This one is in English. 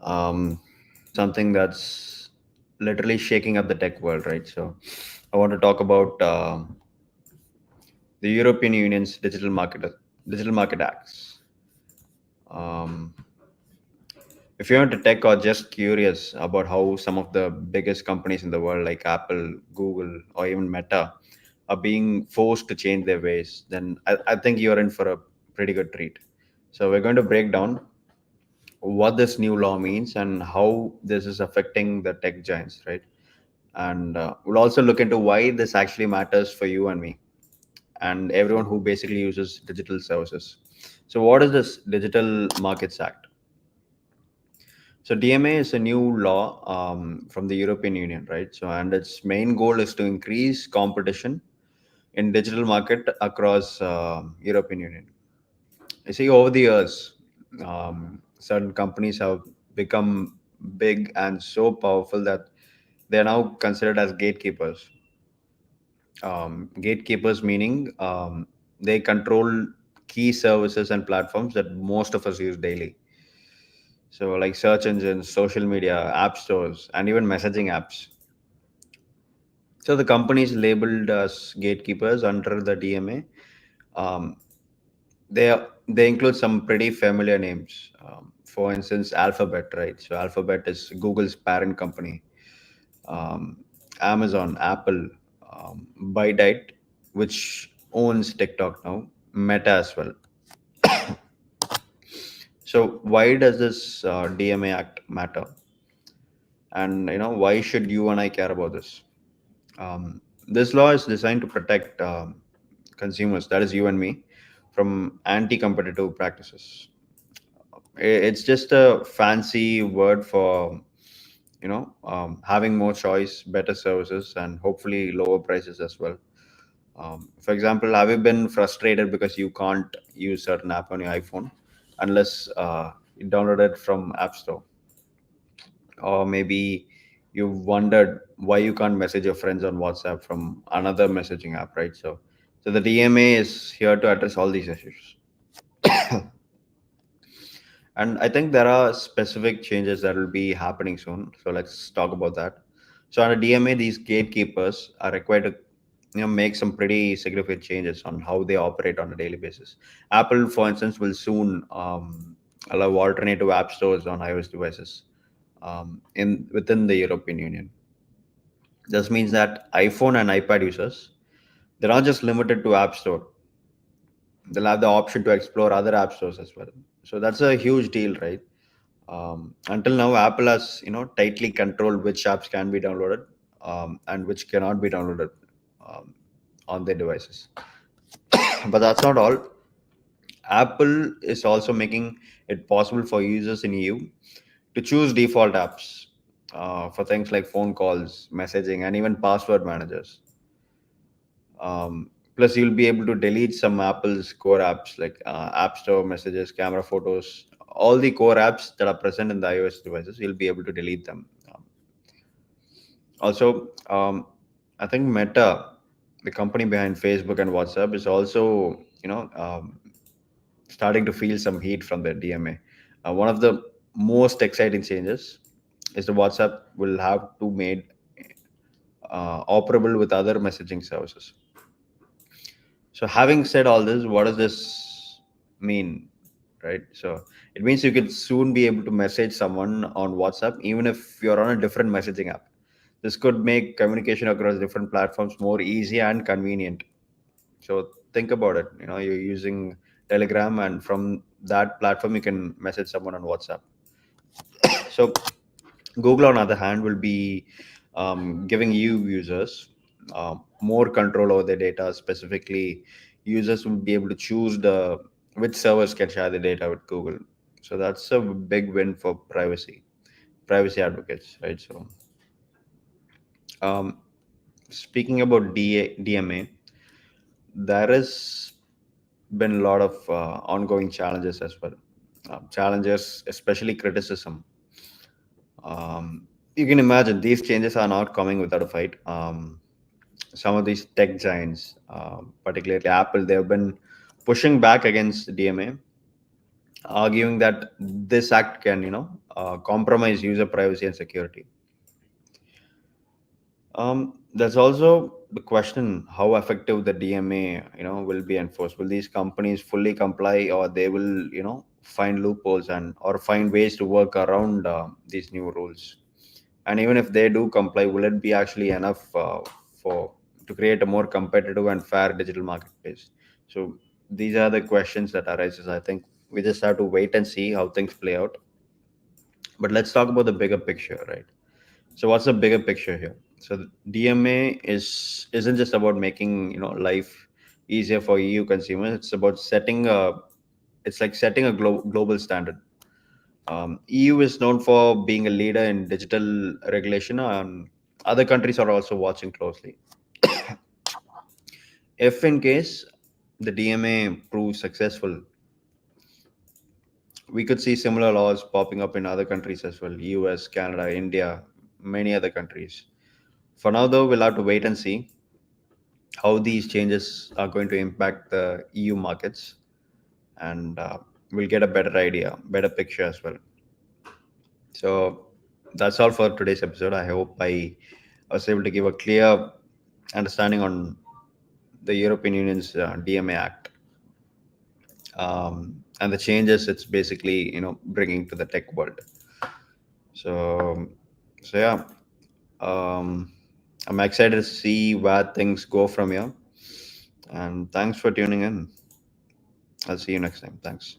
um, something that's literally shaking up the tech world, right? So I want to talk about the European Union's digital market acts. Um, if you're into tech or just curious about how some of the biggest companies in the world, like Apple, Google, or even Meta, are being forced to change their ways, then I think you're in for a pretty good treat. So we're going to break down what this new law means and how this is affecting the tech giants, right? And we'll also look into why this actually matters for you and me and everyone who basically uses digital services. So, what is this Digital Markets Act? So, DMA is a new law from the European Union, right? So, and its main goal is to increase competition in digital market across European Union. You see, over the years, certain companies have become big and so powerful that they are now considered as gatekeepers. Gatekeepers meaning they control key services and platforms that most of us use daily. So, like search engines, social media, app stores, and even messaging apps. So, the companies labeled as gatekeepers under the DMA, um, they include some pretty familiar names. For instance, Alphabet, right? So, Alphabet is Google's parent company. um, Amazon, Apple, ByteDance, which owns TikTok now, Meta as well. So why does this DMA Act matter? And why should you and I care about this? This law is designed to protect consumers, that is you and me, from anti-competitive practices. It's just a fancy word for having more choice, better services, and hopefully lower prices as well. For example, have you been frustrated because you can't use certain app on your iPhone unless you download it from App Store? Or maybe you've wondered why you can't message your friends on WhatsApp from another messaging app, right? So the DMA is here to address all these issues. And I think there are specific changes that will be happening soon. So let's talk about that. So under DMA, these gatekeepers are required to make some pretty significant changes on how they operate on a daily basis. Apple, for instance, will soon allow alternative app stores on iOS devices in within the European Union. This means that iPhone and iPad users, they're not just limited to App Store. They'll have the option to explore other app stores as well. So that's a huge deal, right? Until now, Apple has tightly controlled which apps can be downloaded and which cannot be downloaded um, on their devices. But that's not all. Apple is also making it possible for users in EU to choose default apps for things like phone calls, messaging, and even password managers. Plus, you'll be able to delete some Apple's core apps like App Store, messages, camera, photos, all the core apps that are present in the iOS devices. You'll be able to delete them. Also, I think Meta, the company behind Facebook and WhatsApp, is also starting to feel some heat from the DMA. One of the most exciting changes is the WhatsApp will have to made operable with other messaging services. So, having said all this, what does this mean, right? So, it means you could soon be able to message someone on WhatsApp, even if you're on a different messaging app. This could make communication across different platforms more easy and convenient. So, think about it. You're using Telegram, and from that platform, you can message someone on WhatsApp. So, Google, on the other hand, will be giving you users more control over their data. Specifically, users will be able to choose the which servers can share the data with Google. So that's a big win for privacy advocates, right? So, um, speaking about DMA, there has been a lot of ongoing challenges as well. Challenges, especially criticism. You can imagine these changes are not coming without a fight. Some of these tech giants, particularly Apple, they have been pushing back against DMA, arguing that this act can, compromise user privacy and security. There's also the question how effective the DMA, will be enforced. Will these companies fully comply, or they will, find loopholes and or find ways to work around these new rules? And even if they do comply, will it be actually enough for to create a more competitive and fair digital marketplace? So these are the questions that arises. I think we just have to wait and see how things play out. But let's talk about the bigger picture, right? So what's the bigger picture here? So the DMA isn't just about making life easier for EU consumers. It's about setting a global standard. EU is known for being a leader in digital regulation, and other countries are also watching closely. If in case the DMA proves successful, we could see similar laws popping up in other countries as well: US, Canada, India, many other countries. For now, though, we'll have to wait and see how these changes are going to impact the EU markets, and we'll get a better idea, better picture as well. So that's all for today's episode. I hope I was able to give a clear understanding on the European Union's DMA Act, and the changes it's basically bringing to the tech world. So yeah, um, I'm excited to see where things go from here. And thanks for tuning in. I'll see you next time. Thanks.